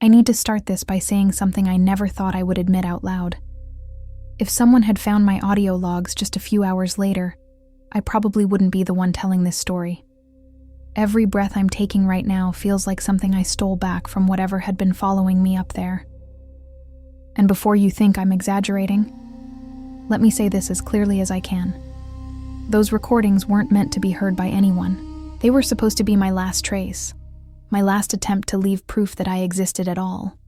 I need to start this by saying something I never thought I would admit out loud. If someone had found my audio logs just a few hours later, I probably wouldn't be the one telling this story. Every breath I'm taking right now feels like something I stole back from whatever had been following me up there. And before you think I'm exaggerating, let me say this as clearly as I can. Those recordings weren't meant to be heard by anyone. They were supposed to be my last trace, my last attempt to leave proof that I existed at all.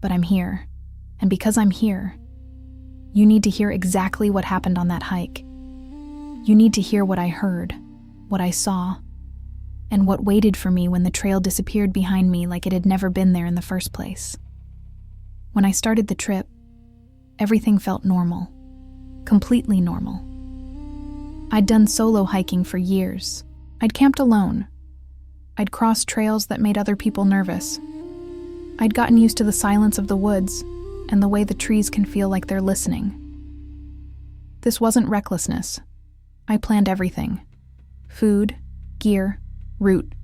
But I'm here, and because I'm here, you need to hear exactly what happened on that hike. You need to hear what I heard, what I saw, and what waited for me when the trail disappeared behind me like it had never been there in the first place. When I started the trip, everything felt normal, completely normal. I'd done solo hiking for years. I'd camped alone. I'd crossed trails that made other people nervous. I'd gotten used to the silence of the woods and the way the trees can feel like they're listening. This wasn't recklessness. I planned everything. Food, gear, route,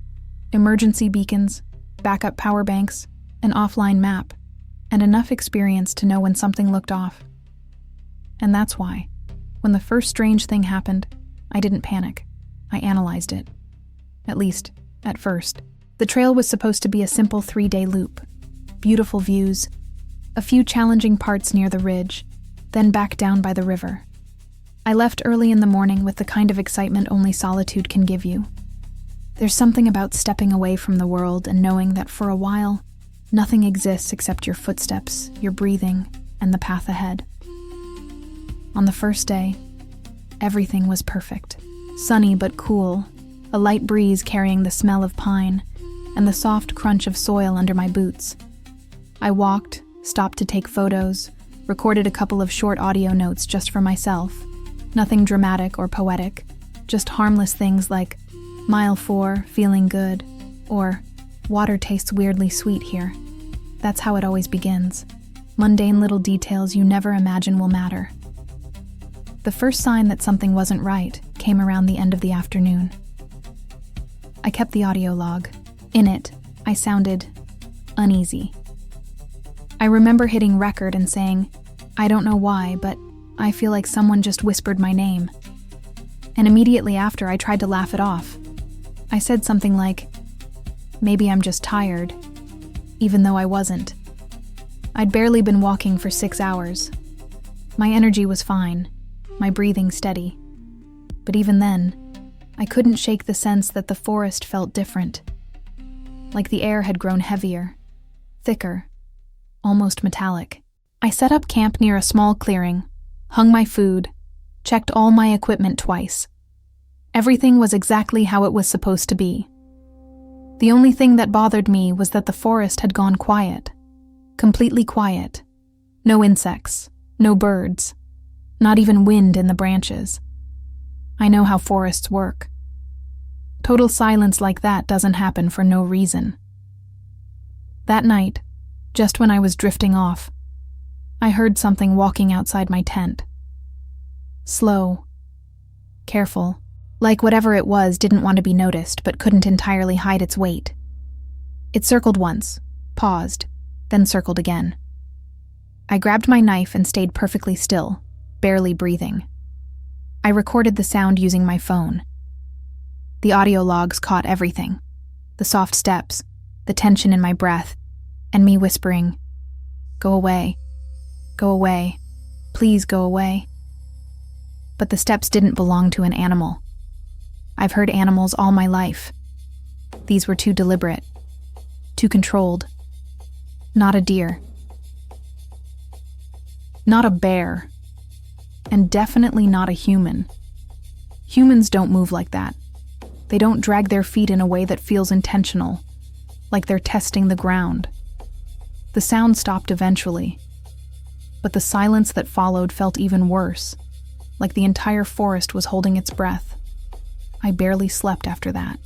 emergency beacons, backup power banks, an offline map, and enough experience to know when something looked off. And that's why, when the first strange thing happened, I didn't panic. I analyzed it. At least, at first. The trail was supposed to be a simple 3-day loop. Beautiful views, a few challenging parts near the ridge, then back down by the river. I left early in the morning with the kind of excitement only solitude can give you. There's something about stepping away from the world and knowing that for a while, nothing exists except your footsteps, your breathing, and the path ahead. On the first day, everything was perfect. Sunny but cool, a light breeze carrying the smell of pine, and the soft crunch of soil under my boots. I walked, stopped to take photos, recorded a couple of short audio notes just for myself. Nothing dramatic or poetic, just harmless things like, Mile 4, feeling good, or water tastes weirdly sweet here. That's how it always begins. Mundane little details you never imagine will matter. The first sign that something wasn't right came around the end of the afternoon. I kept the audio log. In it, I sounded uneasy. I remember hitting record and saying, I don't know why, but I feel like someone just whispered my name. And immediately after, I tried to laugh it off. I said something like, maybe I'm just tired, even though I wasn't. I'd barely been walking for 6 hours. My energy was fine, my breathing steady. But even then, I couldn't shake the sense that the forest felt different. Like the air had grown heavier, thicker, almost metallic. I set up camp near a small clearing, hung my food, checked all my equipment twice. Everything was exactly how it was supposed to be. The only thing that bothered me was that the forest had gone quiet. Completely quiet. No insects, no birds, not even wind in the branches. I know how forests work. Total silence like that doesn't happen for no reason. That night, just when I was drifting off, I heard something walking outside my tent. Slow, careful, like whatever it was didn't want to be noticed but couldn't entirely hide its weight. It circled once, paused, then circled again. I grabbed my knife and stayed perfectly still, barely breathing. I recorded the sound using my phone. The audio logs caught everything. The soft steps, the tension in my breath, and me whispering, "Go away. Go away. Please go away." But the steps didn't belong to an animal. I've heard animals all my life. These were too deliberate, too controlled. Not a deer. Not a bear. And definitely not a human. Humans don't move like that. They don't drag their feet in a way that feels intentional, like they're testing the ground. The sound stopped eventually, but the silence that followed felt even worse, like the entire forest was holding its breath. I barely slept after that.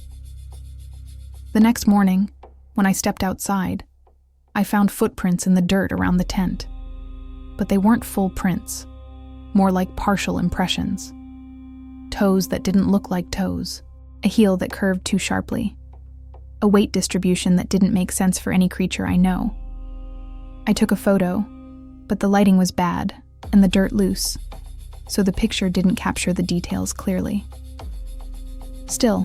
The next morning, when I stepped outside, I found footprints in the dirt around the tent. But they weren't full prints, more like partial impressions. Toes that didn't look like toes, a heel that curved too sharply. a weight distribution that didn't make sense for any creature I know. I took a photo, but the lighting was bad and the dirt loose, so the picture didn't capture the details clearly. Still,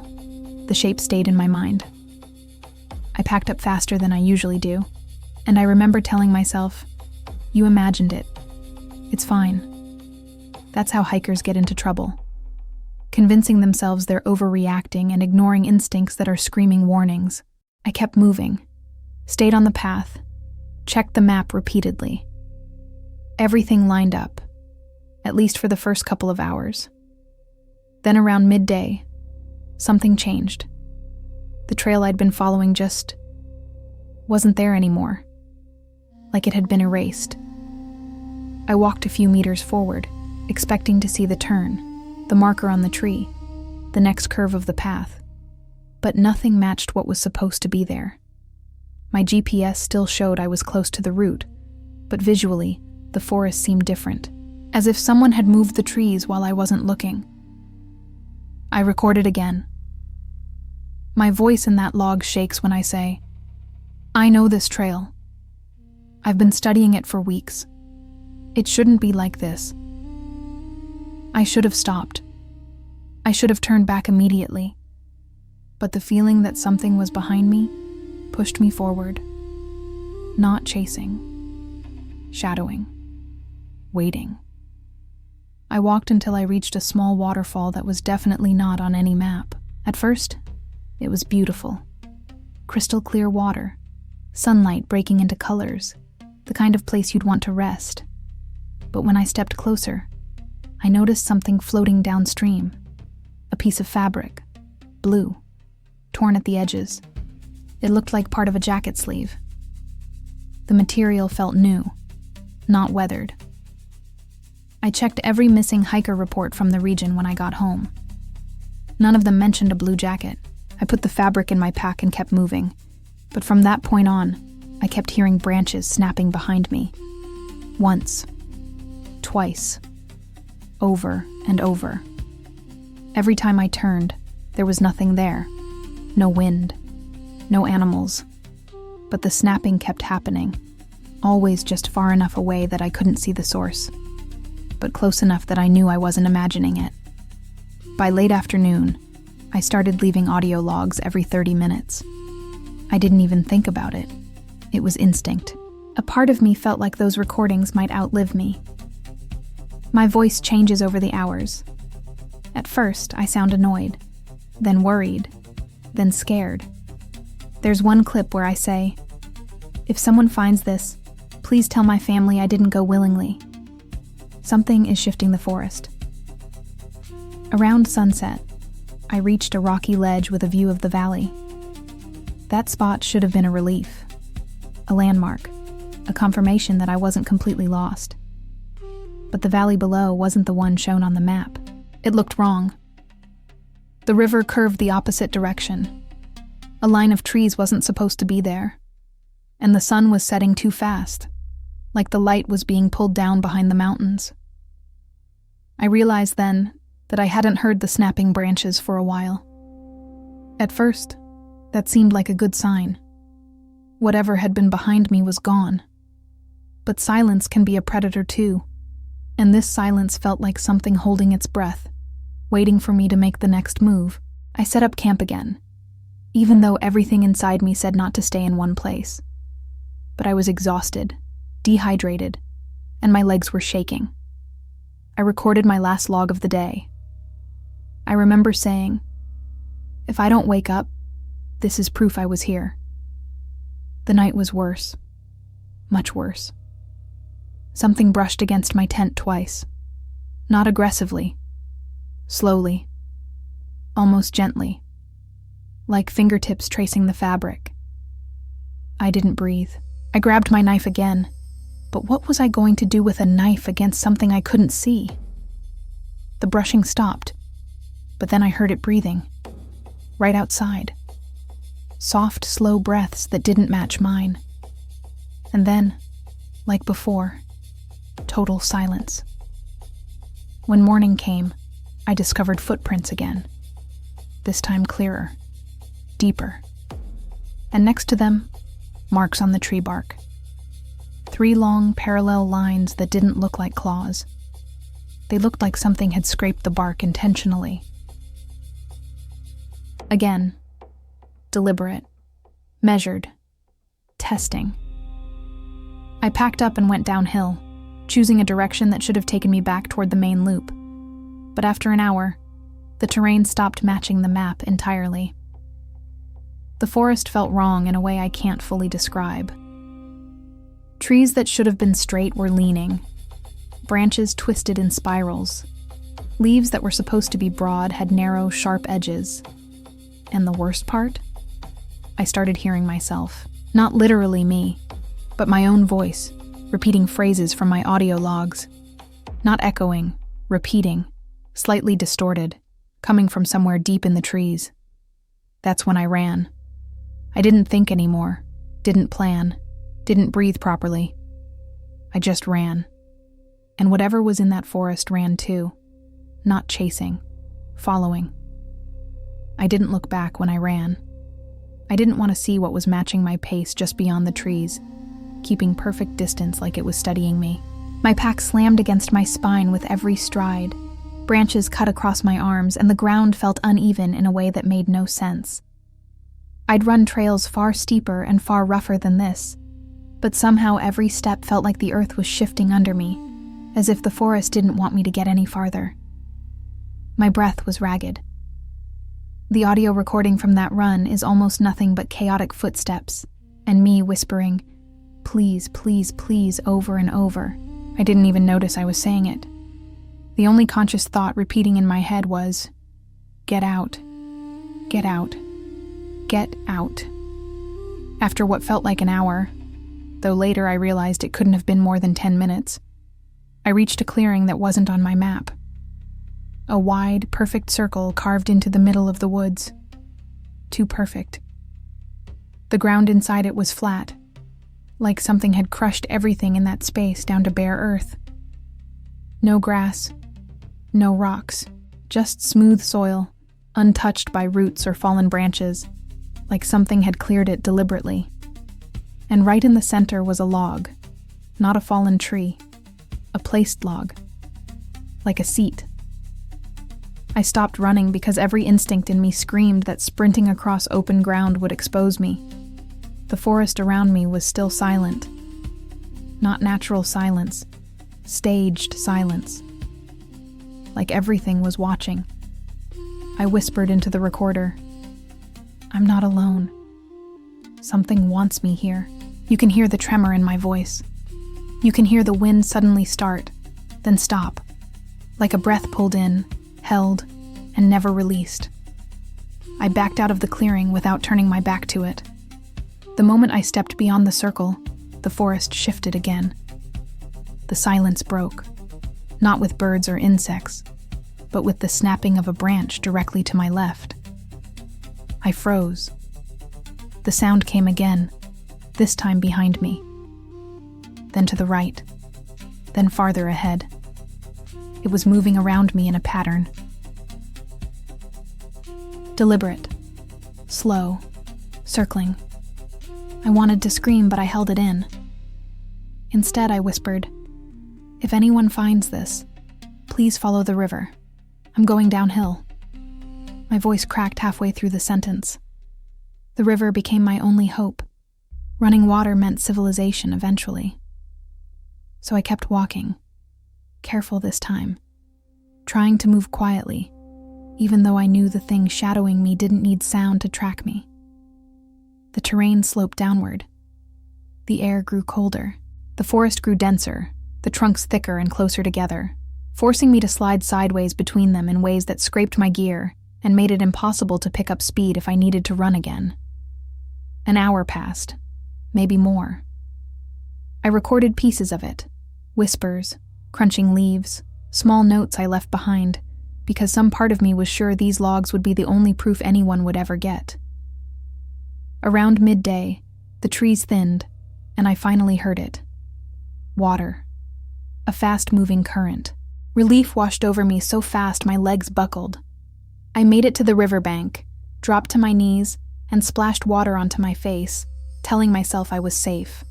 the shape stayed in my mind. I packed up faster than I usually do, and I remember telling myself, "You imagined it. It's fine." That's how hikers get into trouble. Convincing themselves they're overreacting and ignoring instincts that are screaming warnings. I kept moving, stayed on the path, checked the map repeatedly. Everything lined up, at least for the first couple of hours. Then around midday, something changed. The trail I'd been following just wasn't there anymore, like it had been erased. I walked a few meters forward, expecting to see the turn, the marker on the tree, the next curve of the path, but nothing matched what was supposed to be there. My GPS still showed I was close to the route, but visually, the forest seemed different, as if someone had moved the trees while I wasn't looking. I recorded again. My voice in that log shakes when I say, "I know this trail. I've been studying it for weeks. It shouldn't be like this. I should have stopped. I should have turned back immediately. But the feeling that something was behind me pushed me forward. Not chasing. Shadowing. Waiting. I walked until I reached a small waterfall that was definitely not on any map. At first, it was beautiful. Crystal clear water, sunlight breaking into colors, the kind of place you'd want to rest. But when I stepped closer, I noticed something floating downstream. A piece of fabric, blue, torn at the edges. It looked like part of a jacket sleeve. The material felt new, not weathered. I checked every missing hiker report from the region when I got home. None of them mentioned a blue jacket. I put the fabric in my pack and kept moving, but from that point on, I kept hearing branches snapping behind me. Once, twice, over and over. Every time I turned, there was nothing there. No wind, no animals. But the snapping kept happening, always just far enough away that I couldn't see the source, but close enough that I knew I wasn't imagining it. By late afternoon, I started leaving audio logs every 30 minutes. I didn't even think about it. It was instinct. A part of me felt like those recordings might outlive me. My voice changes over the hours. At first, I sound annoyed, then worried, then scared. There's one clip where I say, "If someone finds this, please tell my family I didn't go willingly." Something is shifting the forest. Around sunset, I reached a rocky ledge with a view of the valley. That spot should have been a relief, a landmark, a confirmation that I wasn't completely lost. But the valley below wasn't the one shown on the map. It looked wrong. The river curved the opposite direction. A line of trees wasn't supposed to be there, and the sun was setting too fast, like the light was being pulled down behind the mountains. I realized then that I hadn't heard the snapping branches for a while. At first, that seemed like a good sign. Whatever had been behind me was gone. But silence can be a predator too, and this silence felt like something holding its breath, waiting for me to make the next move. I set up camp again, even though everything inside me said not to stay in one place. But I was exhausted, dehydrated, and my legs were shaking. I recorded my last log of the day. I remember saying, "If I don't wake up, this is proof I was here." The night was worse, much worse. Something brushed against my tent twice, not aggressively, slowly, almost gently, like fingertips tracing the fabric. I didn't breathe. I grabbed my knife again, but what was I going to do with a knife against something I couldn't see? The brushing stopped, but then I heard it breathing, right outside. Soft, slow breaths that didn't match mine. And then, like before, total silence. When morning came, I discovered footprints again, this time clearer, deeper. and next to them, marks on the tree bark. 3 long, parallel lines that didn't look like claws. They looked like something had scraped the bark intentionally. Again, deliberate, measured, testing. I packed up and went downhill, choosing a direction that should have taken me back toward the main loop. But after an hour, the terrain stopped matching the map entirely. The forest felt wrong in a way I can't fully describe. Trees that should have been straight were leaning, branches twisted in spirals. Leaves that were supposed to be broad had narrow, sharp edges. And the worst part? I started hearing myself. Not literally me, but my own voice, repeating phrases from my audio logs. Not echoing, repeating, slightly distorted, coming from somewhere deep in the trees. That's when I ran. I didn't think anymore, didn't plan, didn't breathe properly. I just ran. And whatever was in that forest ran too, not chasing, following. I didn't look back when I ran. I didn't want to see what was matching my pace just beyond the trees, keeping perfect distance like it was studying me. My pack slammed against my spine with every stride. Branches cut across my arms, and the ground felt uneven in a way that made no sense. I'd run trails far steeper and far rougher than this, but somehow every step felt like the earth was shifting under me, as if the forest didn't want me to get any farther. My breath was ragged. The audio recording from that run is almost nothing but chaotic footsteps, and me whispering, "Please, please, please," over and over. I didn't even notice I was saying it. The only conscious thought repeating in my head was, "Get out, get out, get out." After what felt like an hour, though later I realized it couldn't have been more than 10 minutes, I reached a clearing that wasn't on my map. A wide, perfect circle carved into the middle of the woods. Too perfect. The ground inside it was flat, like something had crushed everything in that space down to bare earth. No grass, no rocks, just smooth soil, untouched by roots or fallen branches, like something had cleared it deliberately. And right in the center was a log, not a fallen tree, a placed log, like a seat. I stopped running because every instinct in me screamed that sprinting across open ground would expose me. The forest around me was still silent. Not natural silence, staged silence. Like everything was watching. I whispered into the recorder, "I'm not alone. Something wants me here." You can hear the tremor in my voice. You can hear the wind suddenly start, then stop, like a breath pulled in, held, and never released. I backed out of the clearing without turning my back to it. The moment I stepped beyond the circle, the forest shifted again. The silence broke, not with birds or insects, but with the snapping of a branch directly to my left. I froze. The sound came again, this time behind me. Then to the right, then farther ahead. It was moving around me in a pattern. Deliberate, slow, circling. I wanted to scream, but I held it in. Instead, I whispered, "If anyone finds this, please follow the river. I'm going downhill." My voice cracked halfway through the sentence. The river became my only hope. Running water meant civilization eventually. So I kept walking, careful this time, trying to move quietly, even though I knew the thing shadowing me didn't need sound to track me. The terrain sloped downward. The air grew colder. The forest grew denser, the trunks thicker and closer together, forcing me to slide sideways between them in ways that scraped my gear and made it impossible to pick up speed if I needed to run again. An hour passed, maybe more. I recorded pieces of it, whispers, crunching leaves, small notes I left behind, because some part of me was sure these logs would be the only proof anyone would ever get. Around midday, the trees thinned, and I finally heard it. Water. A fast-moving current. Relief washed over me so fast my legs buckled. I made it to the riverbank, dropped to my knees, and splashed water onto my face, telling myself I was safe.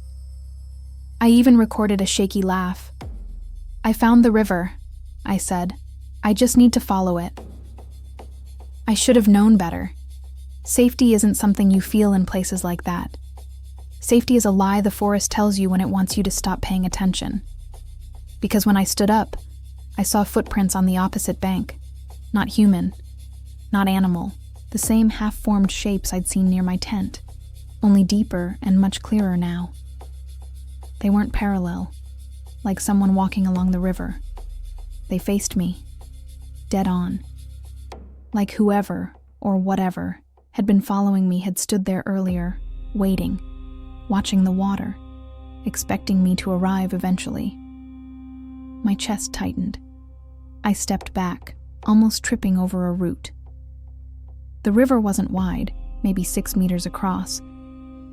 I even recorded a shaky laugh. "I found the river," I said. "I just need to follow it." I should have known better. Safety isn't something you feel in places like that. Safety is a lie the forest tells you when it wants you to stop paying attention. Because when I stood up, I saw footprints on the opposite bank. Not human, not animal, the same half-formed shapes I'd seen near my tent, only deeper and much clearer now. They weren't parallel, like someone walking along the river. They faced me, dead on. Like whoever, or whatever, had been following me had stood there earlier, waiting, watching the water, expecting me to arrive eventually. My chest tightened. I stepped back, almost tripping over a root. The river wasn't wide, maybe 6 meters across,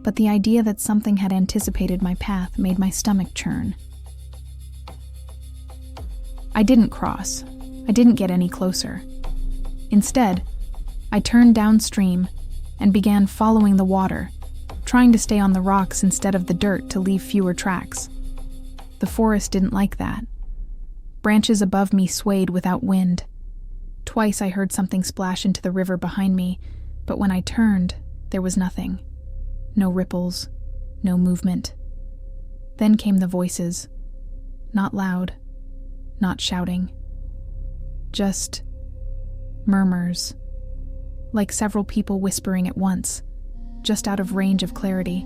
but the idea that something had anticipated my path made my stomach churn. I didn't cross. I didn't get any closer. Instead, I turned downstream and began following the water, trying to stay on the rocks instead of the dirt to leave fewer tracks. The forest didn't like that. Branches above me swayed without wind. Twice I heard something splash into the river behind me, but when I turned, there was nothing. No ripples, no movement. Then came the voices. Not loud, not shouting. Just murmurs, like several people whispering at once, just out of range of clarity.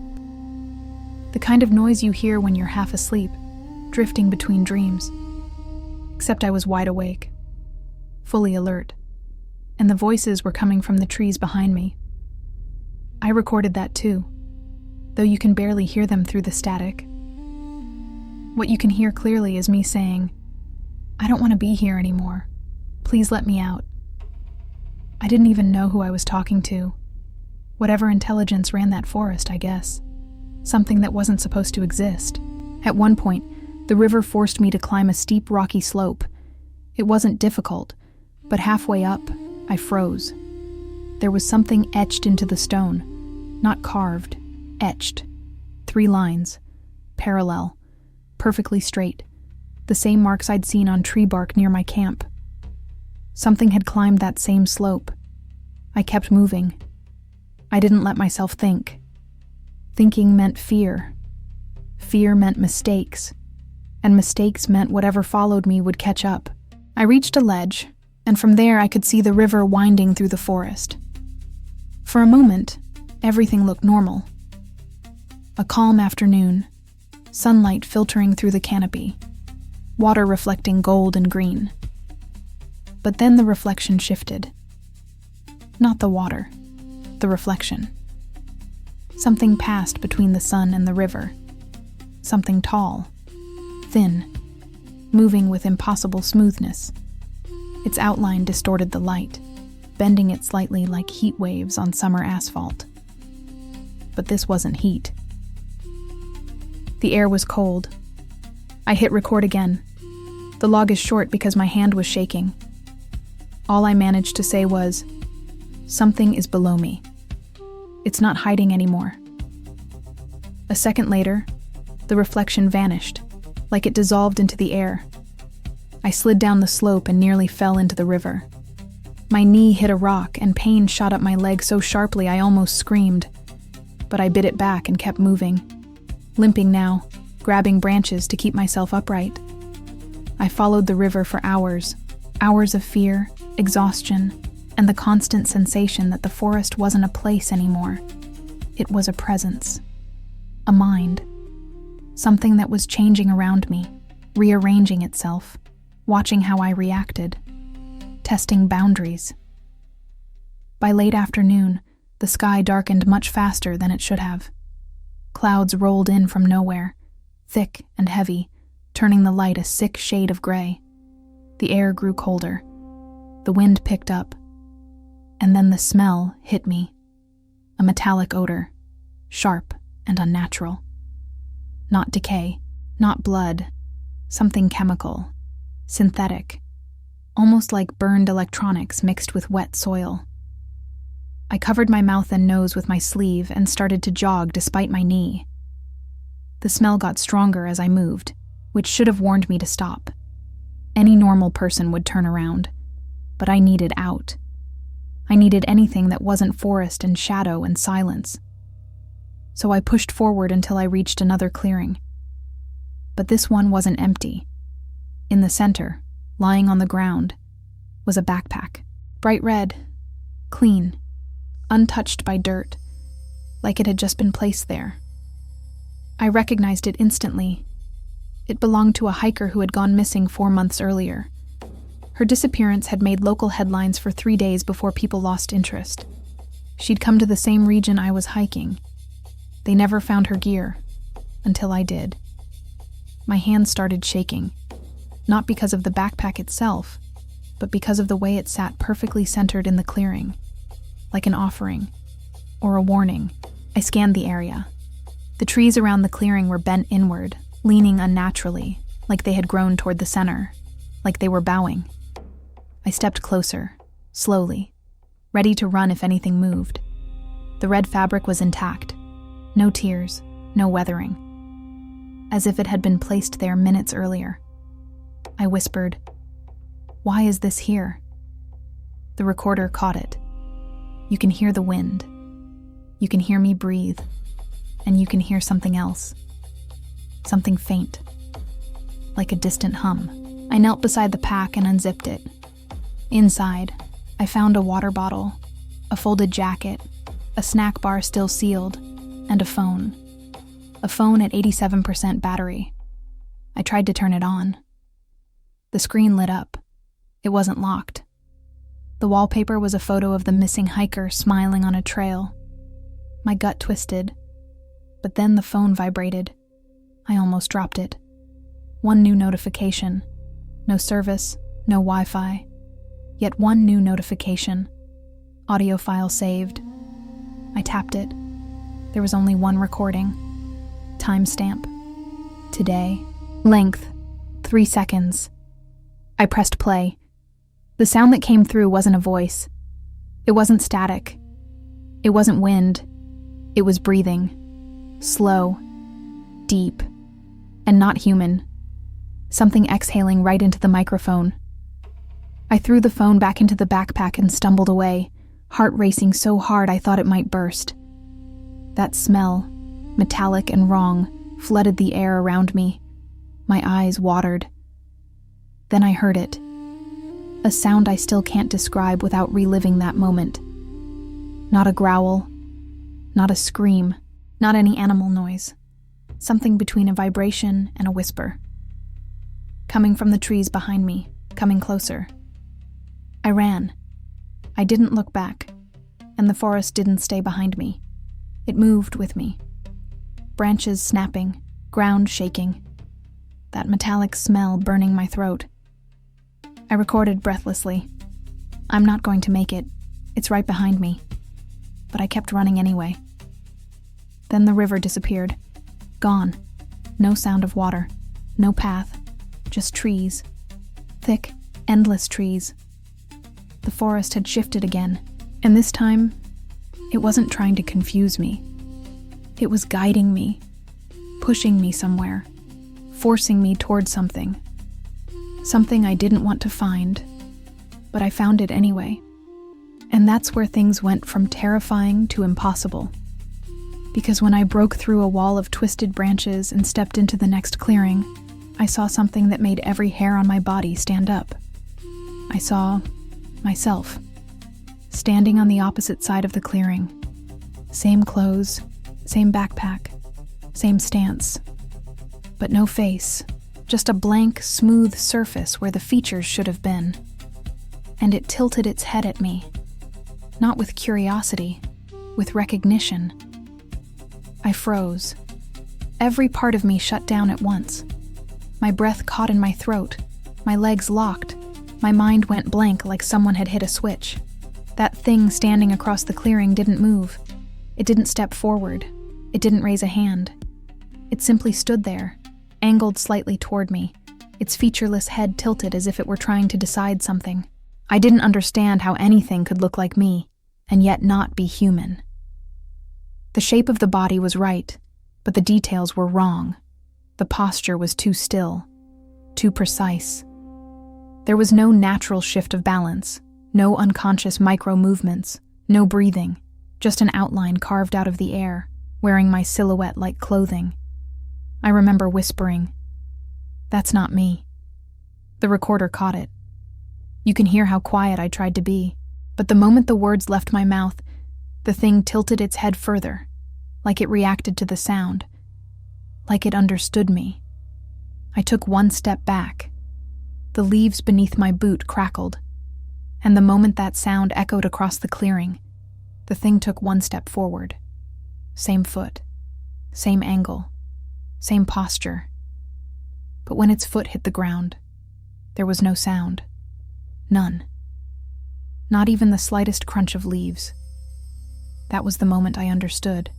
The kind of noise you hear when you're half asleep, drifting between dreams. Except I was wide awake, fully alert, and the voices were coming from the trees behind me. I recorded that too, though you can barely hear them through the static. What you can hear clearly is me saying, "I don't want to be here anymore. Please let me out." I didn't even know who I was talking to. Whatever intelligence ran that forest, I guess. Something that wasn't supposed to exist. At one point, the river forced me to climb a steep, rocky slope. It wasn't difficult, but halfway up, I froze. There was something etched into the stone. Not carved, etched. 3 lines. Parallel. Perfectly straight. The same marks I'd seen on tree bark near my camp. Something had climbed that same slope. I kept moving. I didn't let myself think. Thinking meant fear. Fear meant mistakes. And mistakes meant whatever followed me would catch up. I reached a ledge, and from there I could see the river winding through the forest. For a moment, everything looked normal. A calm afternoon, sunlight filtering through the canopy, water reflecting gold and green. But then the reflection shifted. Not the water, the reflection. Something passed between the sun and the river. Something tall, thin, moving with impossible smoothness. Its outline distorted the light, bending it slightly like heat waves on summer asphalt. But this wasn't heat. The air was cold. I hit record again. The log is short because my hand was shaking. All I managed to say was, "Something is below me. It's not hiding anymore." A second later, the reflection vanished, like it dissolved into the air. I slid down the slope and nearly fell into the river. My knee hit a rock and pain shot up my leg so sharply I almost screamed. But I bit it back and kept moving, limping now, grabbing branches to keep myself upright. I followed the river for hours, hours of fear, exhaustion, and the constant sensation that the forest wasn't a place anymore. It was a presence, a mind, something that was changing around me, rearranging itself, watching how I reacted, testing boundaries. By late afternoon, the sky darkened much faster than it should have. Clouds rolled in from nowhere, thick and heavy, turning the light a sick shade of gray. The air grew colder. The wind picked up. And then the smell hit me. A metallic odor, sharp and unnatural. Not decay, not blood, something chemical, synthetic, almost like burned electronics mixed with wet soil. I covered my mouth and nose with my sleeve and started to jog despite my knee. The smell got stronger as I moved, which should have warned me to stop. Any normal person would turn around, but I needed out. I needed anything that wasn't forest and shadow and silence. So I pushed forward until I reached another clearing. But this one wasn't empty. In the center, lying on the ground, was a backpack. Bright red, clean, untouched by dirt, like it had just been placed there. I recognized it instantly. It belonged to a hiker who had gone missing 4 months earlier. Her disappearance had made local headlines for 3 days before people lost interest. She'd come to the same region I was hiking. They never found her gear, until I did. My hands started shaking, not because of the backpack itself, but because of the way it sat perfectly centered in the clearing, like an offering, or a warning. I scanned the area. The trees around the clearing were bent inward, leaning unnaturally, like they had grown toward the center, like they were bowing. I stepped closer, slowly, ready to run if anything moved. The red fabric was intact. No tears, no weathering. As if it had been placed there minutes earlier. I whispered, "Why is this here?" The recorder caught it. You can hear the wind. You can hear me breathe. And you can hear something else. Something faint. Like a distant hum. I knelt beside the pack and unzipped it. Inside, I found a water bottle, a folded jacket, a snack bar still sealed, and a phone. A phone at 87% battery. I tried to turn it on. The screen lit up. It wasn't locked. The wallpaper was a photo of the missing hiker smiling on a trail. My gut twisted, but then the phone vibrated. I almost dropped it. One new notification. No service, no Wi-Fi. Yet one new notification. Audio file saved. I tapped it. There was only one recording. Timestamp. Today. Length. 3 seconds. I pressed play. The sound that came through wasn't a voice. It wasn't static. It wasn't wind. It was breathing. Slow. Deep. And not human. Something exhaling right into the microphone. I threw the phone back into the backpack and stumbled away, heart racing so hard I thought it might burst. That smell, metallic and wrong, flooded the air around me. My eyes watered. Then I heard it. A sound I still can't describe without reliving that moment. Not a growl. Not a scream. Not any animal noise. Something between a vibration and a whisper. Coming from the trees behind me, coming closer. I ran. I didn't look back, and the forest didn't stay behind me. It moved with me. Branches snapping, ground shaking. That metallic smell burning my throat. I recorded breathlessly. I'm not going to make it. It's right behind me. But I kept running anyway. Then the river disappeared. Gone. No sound of water. No path. Just trees. Thick, endless trees. The forest had shifted again, and this time, it wasn't trying to confuse me. It was guiding me, pushing me somewhere, forcing me toward something. Something I didn't want to find, but I found it anyway. And that's where things went from terrifying to impossible. Because when I broke through a wall of twisted branches and stepped into the next clearing, I saw something that made every hair on my body stand up. I saw myself, standing on the opposite side of the clearing. Same clothes, same backpack, same stance. But no face, just a blank, smooth surface where the features should have been. And it tilted its head at me, not with curiosity, with recognition. I froze. Every part of me shut down at once. My breath caught in my throat, my legs locked. My mind went blank like someone had hit a switch. That thing standing across the clearing didn't move. It didn't step forward. It didn't raise a hand. It simply stood there, angled slightly toward me, its featureless head tilted as if it were trying to decide something. I didn't understand how anything could look like me. and yet not be human. The shape of the body was right, but the details were wrong. The posture was too still, too precise. There was no natural shift of balance, no unconscious micro-movements, no breathing, just an outline carved out of the air, wearing my silhouette like clothing. I remember whispering, "That's not me." The recorder caught it. You can hear how quiet I tried to be, but the moment the words left my mouth, the thing tilted its head further, like it reacted to the sound, like it understood me. I took one step back. The leaves beneath my boot crackled, and the moment that sound echoed across the clearing, the thing took one step forward. Same foot, same angle, same posture. But when its foot hit the ground, there was no sound. None. Not even the slightest crunch of leaves. That was the moment I understood.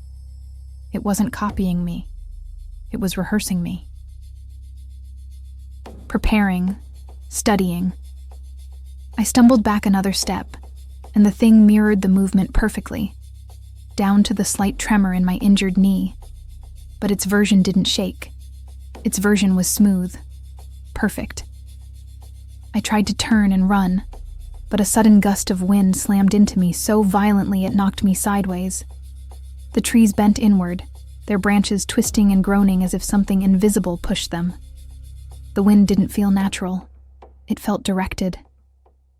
It wasn't copying me. It was rehearsing me. Preparing, studying. I stumbled back another step, and the thing mirrored the movement perfectly, down to the slight tremor in my injured knee. But its version didn't shake. Its version was smooth, perfect. I tried to turn and run, but a sudden gust of wind slammed into me so violently it knocked me sideways. The trees bent inward, their branches twisting and groaning as if something invisible pushed them. The wind didn't feel natural. It felt directed,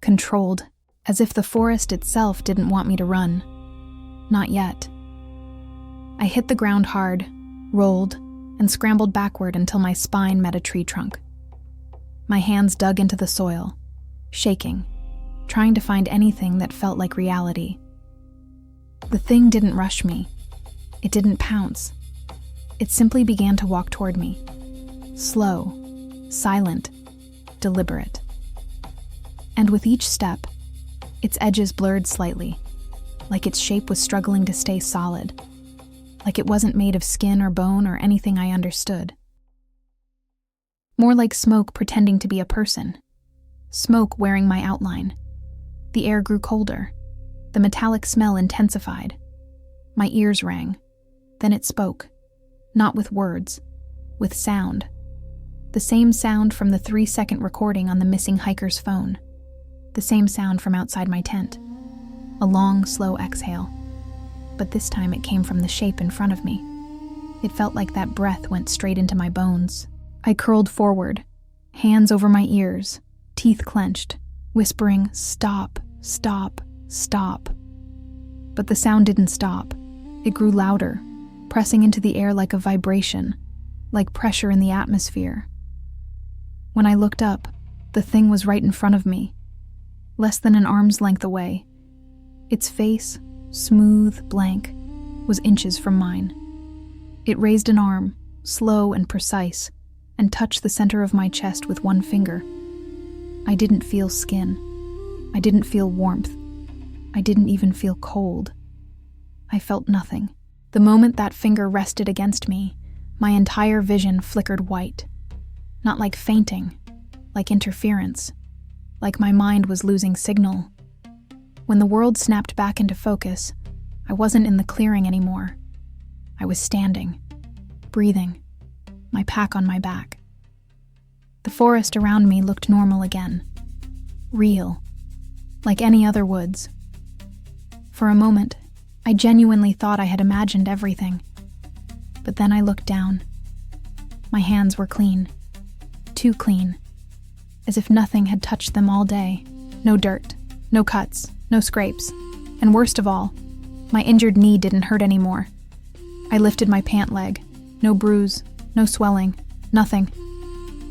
controlled, as if the forest itself didn't want me to run. Not yet. I hit the ground hard, rolled, and scrambled backward until my spine met a tree trunk. My hands dug into the soil, shaking, trying to find anything that felt like reality. The thing didn't rush me. It didn't pounce. It simply began to walk toward me. Slow, silent, deliberate. And with each step, its edges blurred slightly, like its shape was struggling to stay solid, like it wasn't made of skin or bone or anything I understood. More like smoke pretending to be a person. Smoke wearing my outline. The air grew colder. The metallic smell intensified. My ears rang. Then it spoke. Not with words, with sound. The same sound from the 3-second recording on the missing hiker's phone. The same sound from outside my tent. A long, slow exhale. But this time it came from the shape in front of me. It felt like that breath went straight into my bones. I curled forward, hands over my ears, teeth clenched, whispering, "Stop, stop, stop." But the sound didn't stop. It grew louder, pressing into the air like a vibration, like pressure in the atmosphere. When I looked up, the thing was right in front of me, less than an arm's length away. Its face, smooth, blank, was inches from mine. It raised an arm, slow and precise, and touched the center of my chest with one finger. I didn't feel skin. I didn't feel warmth. I didn't even feel cold. I felt nothing. The moment that finger rested against me, my entire vision flickered white. Not like fainting, like interference, like my mind was losing signal. When the world snapped back into focus, I wasn't in the clearing anymore. I was standing, breathing, my pack on my back. The forest around me looked normal again. Real, like any other woods. For a moment, I genuinely thought I had imagined everything. But then I looked down. My hands were clean. Too clean. As if nothing had touched them all day. No dirt, no cuts, no scrapes. And worst of all, my injured knee didn't hurt anymore. I lifted my pant leg. No bruise, no swelling, nothing.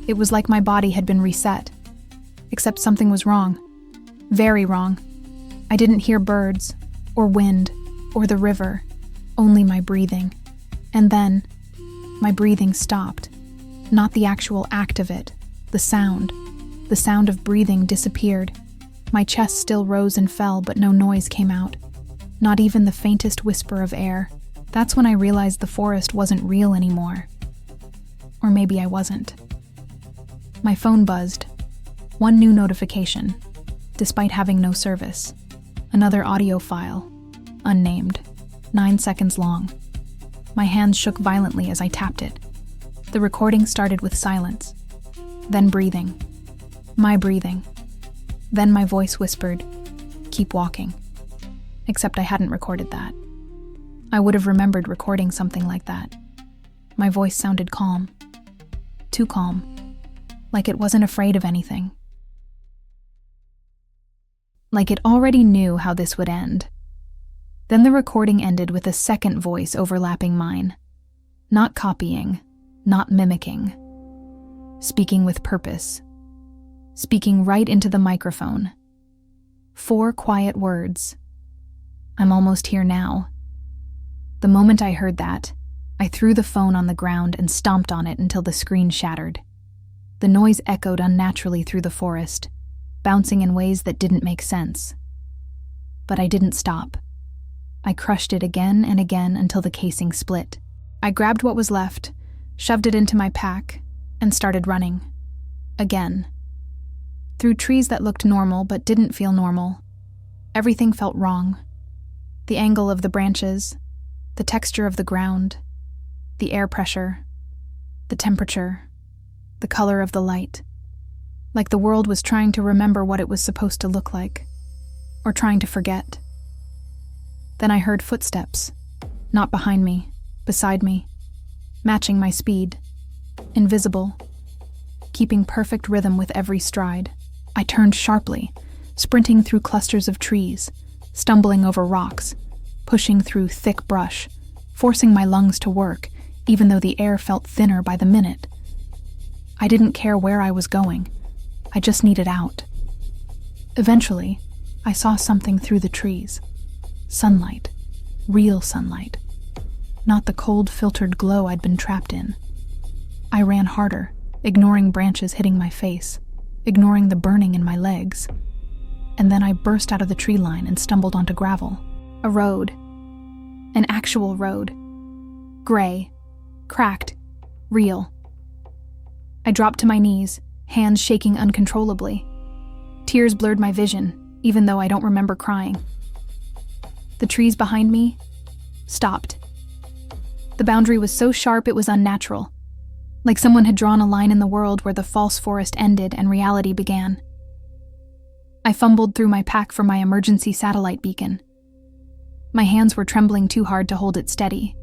It was like my body had been reset. Except something was wrong. Very wrong. I didn't hear birds, or wind, or the river, only my breathing. And then, my breathing stopped. Not the actual act of it, the sound. The sound of breathing disappeared. My chest still rose and fell, but no noise came out. Not even the faintest whisper of air. That's when I realized the forest wasn't real anymore. Or maybe I wasn't. My phone buzzed. One new notification, despite having no service. Another audio file, unnamed, 9 seconds long. My hands shook violently as I tapped it. The recording started with silence, then breathing. My breathing. Then my voice whispered, "Keep walking." Except I hadn't recorded that. I would have remembered recording something like that. My voice sounded calm. Too calm. Like it wasn't afraid of anything. Like it already knew how this would end. Then the recording ended with a second voice overlapping mine. Not copying, not mimicking. Speaking with purpose. Speaking right into the microphone. 4 quiet words. "I'm almost here now." The moment I heard that, I threw the phone on the ground and stomped on it until the screen shattered. The noise echoed unnaturally through the forest, bouncing in ways that didn't make sense. But I didn't stop. I crushed it again and again until the casing split. I grabbed what was left, shoved it into my pack, and started running. Again. Through trees that looked normal but didn't feel normal. Everything felt wrong. The angle of the branches, the texture of the ground, the air pressure, the temperature, the color of the light. Like the world was trying to remember what it was supposed to look like, or trying to forget. Then I heard footsteps, not behind me, beside me, matching my speed, invisible, keeping perfect rhythm with every stride. I turned sharply, sprinting through clusters of trees, stumbling over rocks, pushing through thick brush, forcing my lungs to work, even though the air felt thinner by the minute. I didn't care where I was going. I just needed out. Eventually, I saw something through the trees. Sunlight. Real sunlight. Not the cold, filtered glow I'd been trapped in. I ran harder, ignoring branches hitting my face, ignoring the burning in my legs. And then I burst out of the tree line and stumbled onto gravel. A road. An actual road. Gray. Cracked. Real. I dropped to my knees, hands shaking uncontrollably. Tears blurred my vision, even though I don't remember crying. The trees behind me stopped. The boundary was so sharp it was unnatural, like someone had drawn a line in the world where the false forest ended and reality began. I fumbled through my pack for my emergency satellite beacon. My hands were trembling too hard to hold it steady,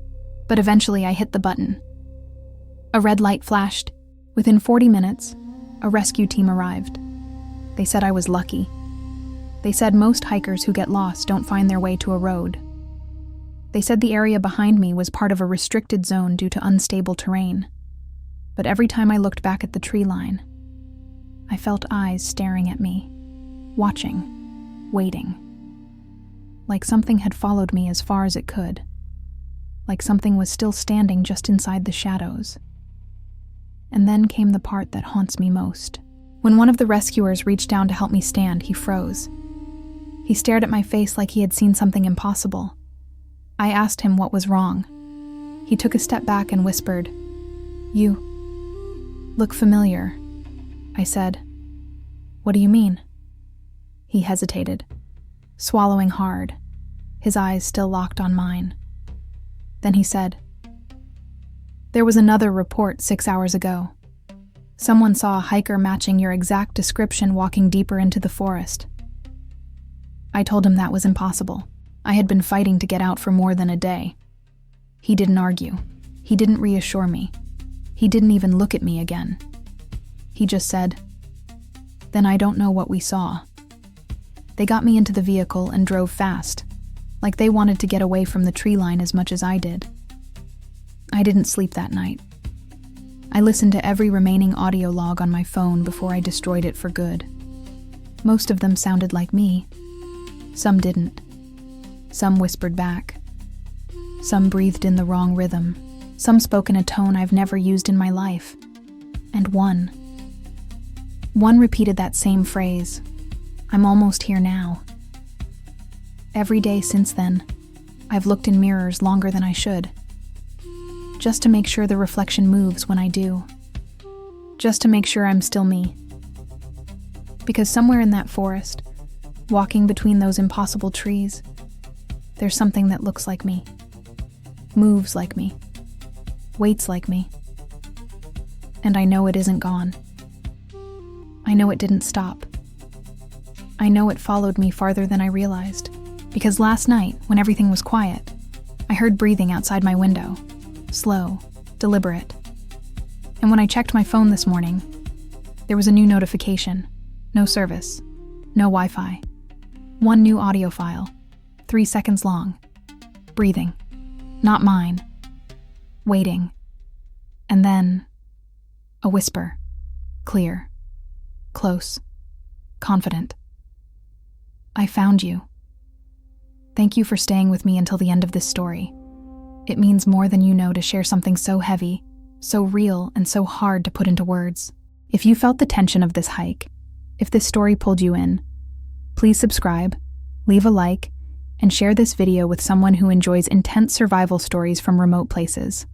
but eventually I hit the button. A red light flashed. Within 40 minutes, a rescue team arrived. They said I was lucky. They said most hikers who get lost don't find their way to a road. They said the area behind me was part of a restricted zone due to unstable terrain. But every time I looked back at the tree line, I felt eyes staring at me, watching, waiting. Like something had followed me as far as it could. Like something was still standing just inside the shadows. And then came the part that haunts me most. When one of the rescuers reached down to help me stand, he froze. He stared at my face like he had seen something impossible. I asked him what was wrong. He took a step back and whispered, "You look familiar," I said. "What do you mean?" He hesitated, swallowing hard, his eyes still locked on mine. Then he said, "There was another report 6 hours ago. Someone saw a hiker matching your exact description walking deeper into the forest." I told him that was impossible. I had been fighting to get out for more than a day. He didn't argue. He didn't reassure me. He didn't even look at me again. He just said, "Then I don't know what we saw." They got me into the vehicle and drove fast, like they wanted to get away from the tree line as much as I did. I didn't sleep that night. I listened to every remaining audio log on my phone before I destroyed it for good. Most of them sounded like me. Some didn't. Some whispered back. Some breathed in the wrong rhythm. Some spoke in a tone I've never used in my life. And one repeated that same phrase, "I'm almost here now." Every day since then, I've looked in mirrors longer than I should. Just to make sure the reflection moves when I do. Just to make sure I'm still me. Because somewhere in that forest, walking between those impossible trees, there's something that looks like me, moves like me, waits like me. And I know it isn't gone. I know it didn't stop. I know it followed me farther than I realized, because last night, when everything was quiet, I heard breathing outside my window, slow, deliberate. And when I checked my phone this morning, there was a new notification. No service, no Wi-Fi. One new audio file, 3 seconds long. Breathing, not mine. Waiting. And then, a whisper, clear, close, confident. I found you. Thank you for staying with me until the end of this story. It means more than you know to share something so heavy, so real, and so hard to put into words. If you felt the tension of this hike, if this story pulled you in, please subscribe, leave a like, and share this video with someone who enjoys intense survival stories from remote places.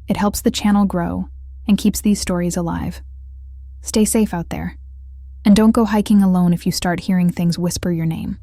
It helps the channel grow and keeps these stories alive. Stay safe out there, and don't go hiking alone if you start hearing things whisper your name.